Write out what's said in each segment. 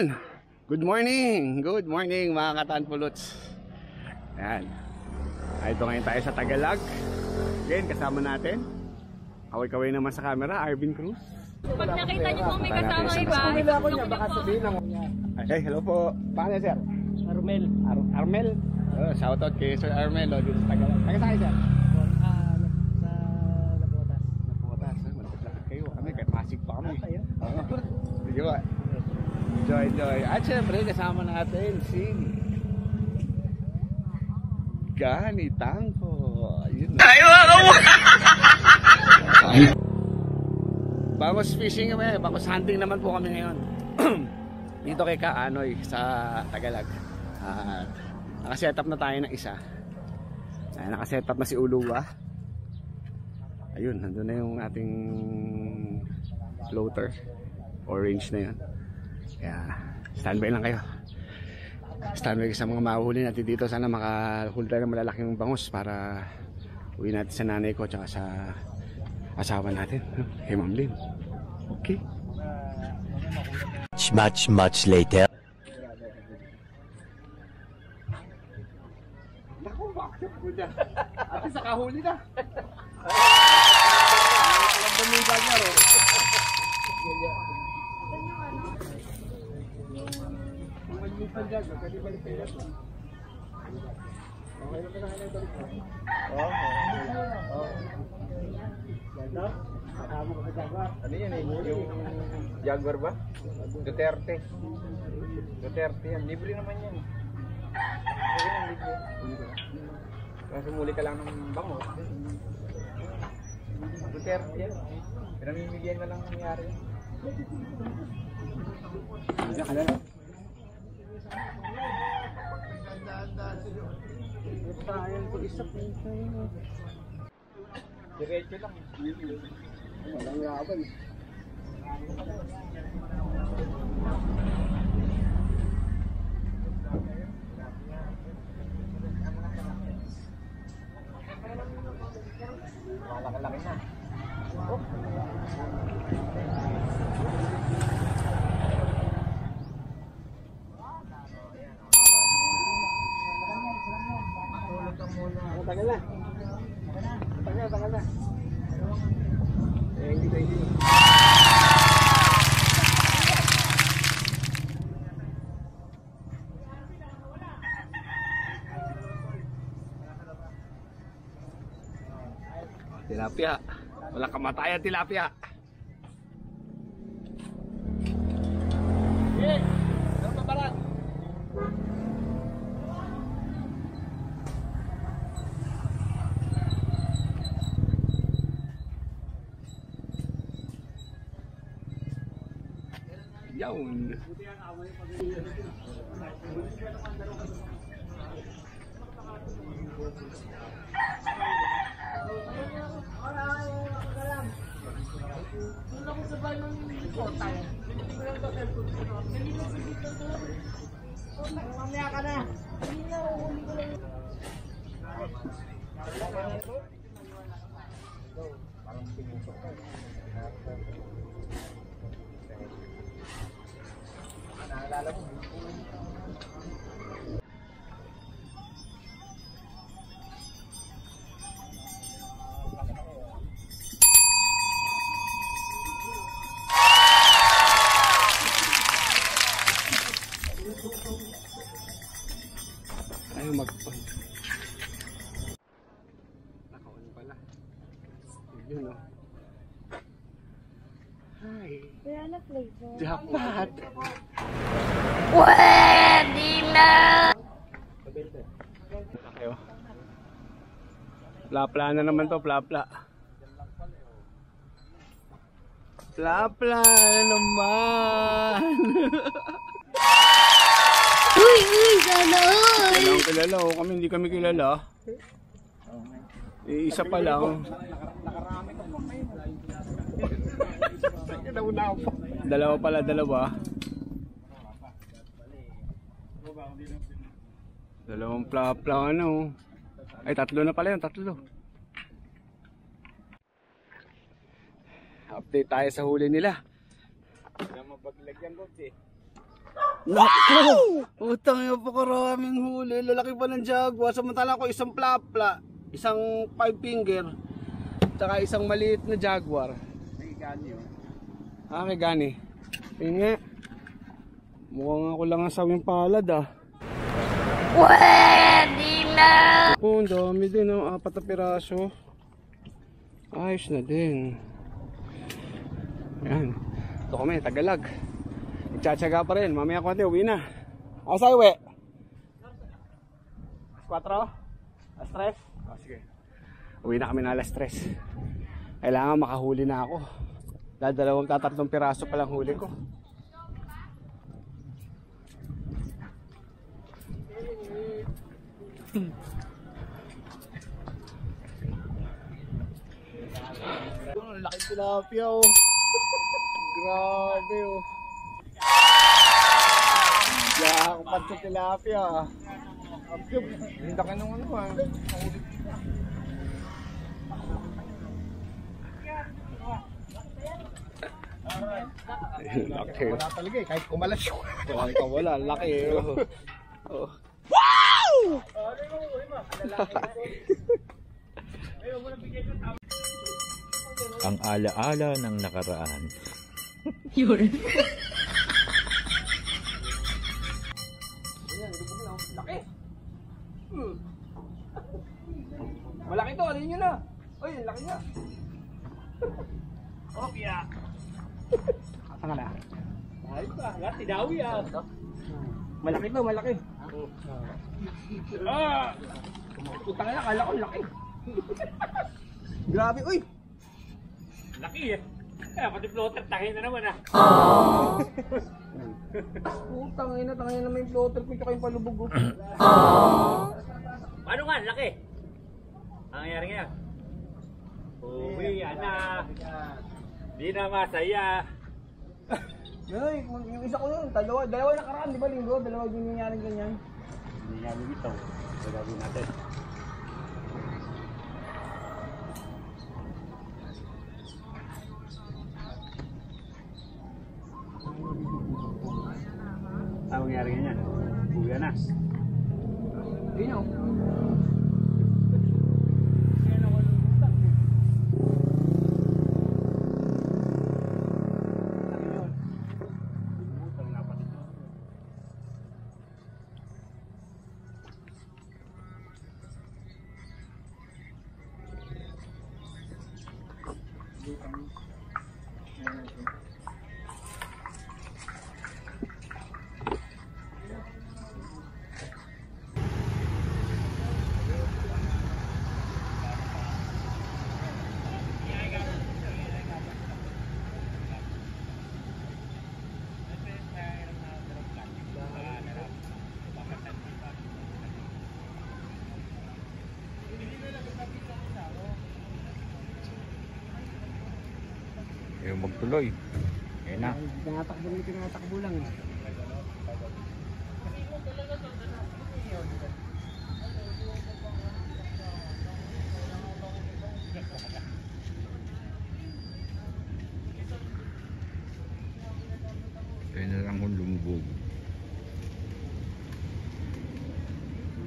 Ayun, good morning mga katanpuluts. Ayan, ito ngayon tayo sa Tagalog. Again, kasama natin, kaway-kaway naman sa camera, Arvin Cruz. Pag nakita niyo po may kasama iba, ako niya, baka sabihin lang. Okay, hello po. Paano sir? Armel. Armel? Shoutout kay Sir Armel dito sa Tagalog. Taga saan sir? Sa Napotas. Napotas, malapit-lapit kayo. Kami, kahit Pasig pa kami. Sige ba? Joy. At syempre, kasama natin si Ganitang ko. Ayun. Bangos fishing kami, bangos hunting naman po kami ngayon. Dito kay Kaanoy sa Tagalog. At nakasetup na tayo ng isa. Nakasetup na si Uluwa. Ayun, nandun na yung ating floater. Orange na yun. Kaya standby lang kayo. Standby sa mga mahuhuli natin dito. Sana makahuli tayo ng malalaking bangus para uwi natin sa nanay ko tsaka sa asawa natin, kay Ma'am Lim. Okay. Much later. Naku, bakit po dyan? Ate, sa kahuli na. Walang bumibag niya ro. Magmisan dyan, pwede balik kayo. Okay na pinahanay balik ko. Kasama ko sa Jaguar. Ano yan eh? Yung Jaguar ba? Duterte yan. Libre naman yan. Libre yan, libre. Kaya sumuli ka lang ng bango. Duterte yan. Pinamimigyan ka lang nangyari. Diyan ka na lang. Sayang ko isa po. Diretso lang. Walang laban. Malaki-laki na. Tagal na. Tagal na. Thank you. Tilapia. Walang kamatayan tilapia. Ano pa parang? Yawn. Mamaya ka na. Naalala mo. Ayaw mag-on. Naka-on pala. Yun o. Hi. Kaya na flavor. Jackpot. Pwede na! Kayo. Plapla na naman to, plapla. Plapla na naman. Uy, sana all! Kailangan kilala o. Kami hindi kami kilala. Isa pa lang. Dalawa pala, dalawa. Dalawang plapla ano. Ay, tatlo na pala yun, tatlo. Update tayo sa huli nila. Hindi na mapaglagyan ko eh. Naku! Utang yung pakaraming huli. Lalaki pa ng jaguar. Samantala ko isang plapla, isang 5 finger, tsaka isang maliit na jaguar. Nagigani yun. Ah, kay Gani. Tingnan. Mukhang ako lang ang sawing palad ah. Pwede na. Oh, ang dami din oh. 4 na piraso. Ayos na din. Yan. Ito kami, Tagalag. Itsatsyaga pa rin. Mamaya konti, uwi na. Asa uwi? 4? Alas 3? Oh, sige. Uwi na kami na alas 3. Kailangan makahuli na ako. Dahil 2-3 piraso pa lang huli ko. Ang laki tilapia oh. Grabe oh. Yakpat sa tilapia. Hindi ka nung ano ah. Laki. Wala talaga eh, kahit kumalas yun. Kahit wala, laki oh. Oh. Ang alaala ng nakaraan. Laki. Malaki to, alin nyo na. Uy, ang laki niya. Oh, piya. Saan ka na? Ayos pa, lati dawi ah. Malaki to, malaki. Ah! Putang na, kala ko laki. Grabe, uy. Laki eh. Kaya pati floater, tahin na naman ah. Putang ina, tangin na may floater ko tsaka yung palubog ko. Paano nga, laki? Ang nangyari nga. Uwi, anak. Di na masaya. Ay, yung isa ko yun, dalawa nakaraan, di ba linggo? Dalawa yung nangyari ganyan. Hindi nga lumitaw. Gagawin natin. Ang nangyari ganyan. Uwi na. Hindi nyo. Yung magtuloy. Ayun na. Tinatakbo lang eh. Ayun na lang kung lumubog.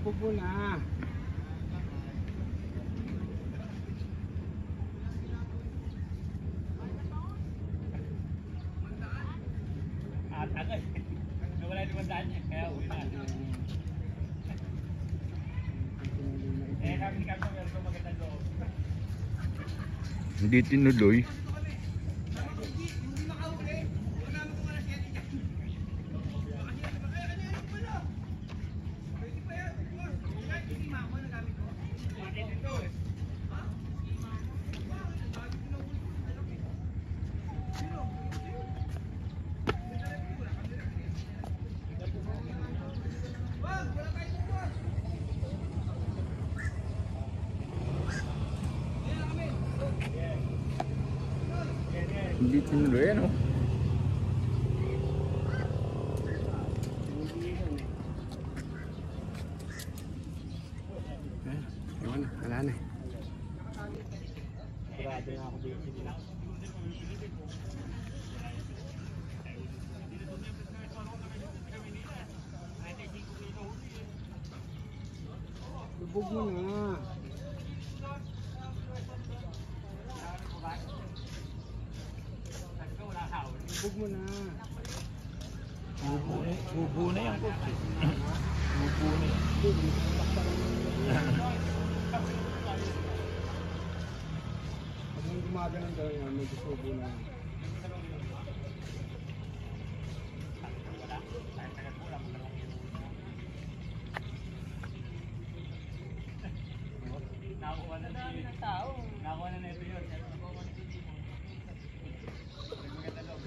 Bubo na. Agad. Nawala yung mandaan niya. Kaya uwi na. Eh, sabi ni Carlo, meron ko magandang loob. Hindi tinuloy. Hindi tinuloy ano. Ewan na, wala na eh. Sigurado na ako dito. Lubog mo na. Lubog mo na. Bubo na yan, coach. Bubo na yan. Pag nang gumaganon ka lang, medyo subo na.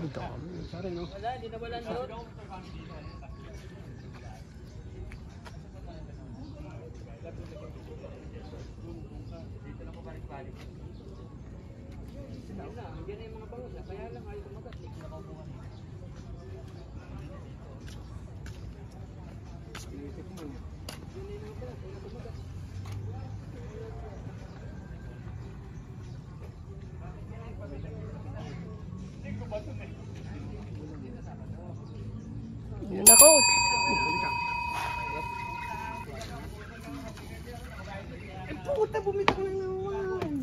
Ang dami. Sorry, no? Wala, di na walang load. Yun na, coach. Puta, bumitaw na naman.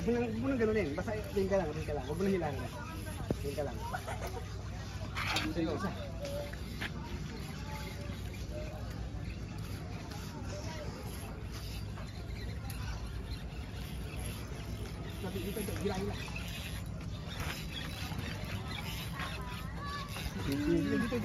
Huwag mo nang ganunin. Basta din ka lang. Huwag mo nang hilangan. Din ka lang. Isa. Hila. Dito.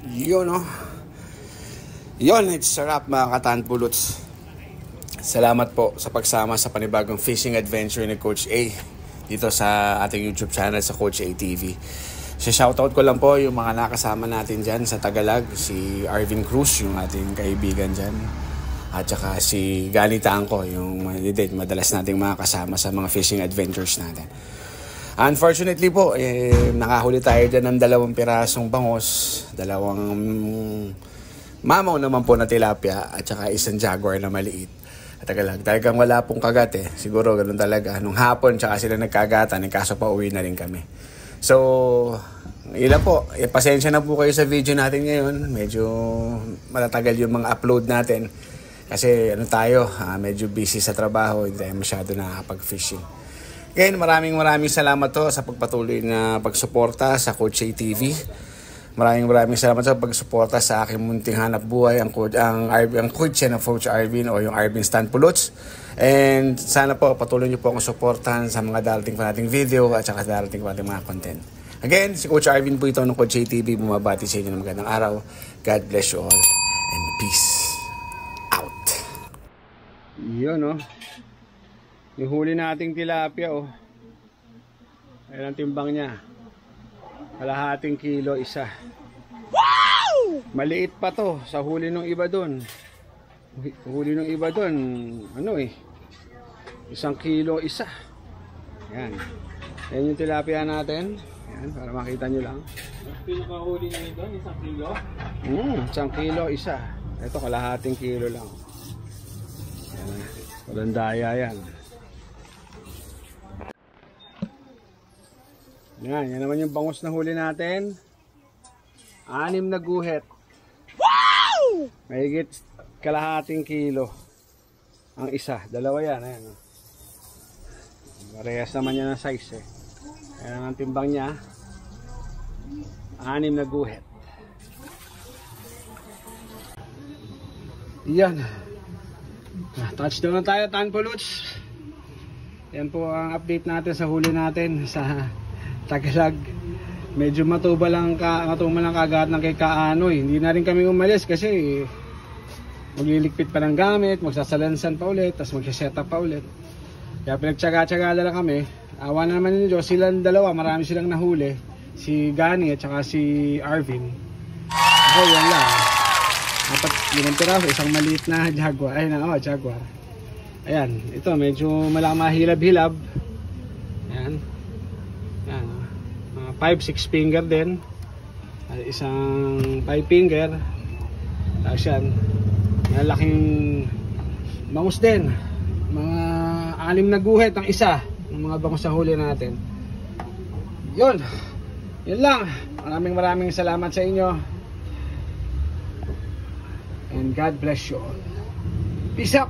Yun, no? Yun, it's a wrap mga katanpuluts. Salamat po sa pagsama sa panibagong fishing adventure ni Coach A dito sa ating YouTube channel sa Coach A TV. So shoutout ko lang po yung mga nakasama natin dyan sa Tagalog, si Arvin Cruz, yung ating kaibigan dyan, at saka si Gani Tangko, yung madalas nating mga kasama sa mga fishing adventures natin. Unfortunately po, nakahuli tayo dyan ng 2 pirasong bangos, 2 mamaw naman po na tilapia, at saka isang jaguar na maliit. At talagang wala pong kagat siguro ganun talaga. Nung hapon, tsaka sila nagkagatan, kaso pa uwi na rin kami. So, ilan po, pasensya na po kayo sa video natin ngayon. Medyo matatagal yung mga upload natin. Kasi medyo busy sa trabaho, hindi tayo masyado nakakapag-fishing. Again, maraming salamat to sa pagpatuloy na pagsuporta sa Coach A TV. Maraming salamat sa pagsuporta sa aking munting hanap buhay, ang coach na Coach Arvin o yung Arvin Stanpuluts. And sana po patuloy niyo po akong suportahan sa mga darating pa nating video at saka darating pa nating mga content. Again, si Coach Arvin po ito ng Coach A TV. Bumabati sa inyo ng magandang araw. God bless you all and peace out. Yun, no? Yung huli nating tilapia, oh. Ayan ang timbang niya. Kalahating kilo isa. Wow! Maliit pa to sa huli ng iba doon. Huli ng iba doon, 1 kilo isa. Yan. Yan yung tilapia natin. Yan, para makita nyo lang. Pinakahuli niyo doon, 1 kilo? 1 kilo isa. Ito kalahating kilo lang. Yan. Walang daya yan. Yan naman yung bangus na huli natin. 6 na guhit. Wow! Mahigit kalahating kilo ang isa. 2 yan. Ayan. Parehas naman yan ang size Ayan ang timbang niya. 6 na guhit. Yan. Touchdown na tayo, Tanpuluts. Yan po ang update natin sa huli natin sa Tagalog. Medyo matumal lang kagad ng kay Kaanoy. Hindi na rin kami umalis kasi magliligpit pa ng gamit, magsasalansan pa ulit, tapos magsaset up pa ulit. Kaya pinagtsaga-tsaga lang kami. Awa na naman ninyo, silang 2, marami silang nahuli. Si Gani at saka si Arvin. Ako yan lang. 4 piraso, isang maliit na jaguar. Ayun na, jaguar. Ayan, ito medyo mahilab-hilab. yan. Yan. 5-6 finger din. Isang 5 finger. Tapos yan. Malaking bangus din. Mga 6 na guhit ang isa. Ng mga bangus sa huli natin. Yun. Yun lang. Maraming salamat sa inyo. And God bless you all. Peace out.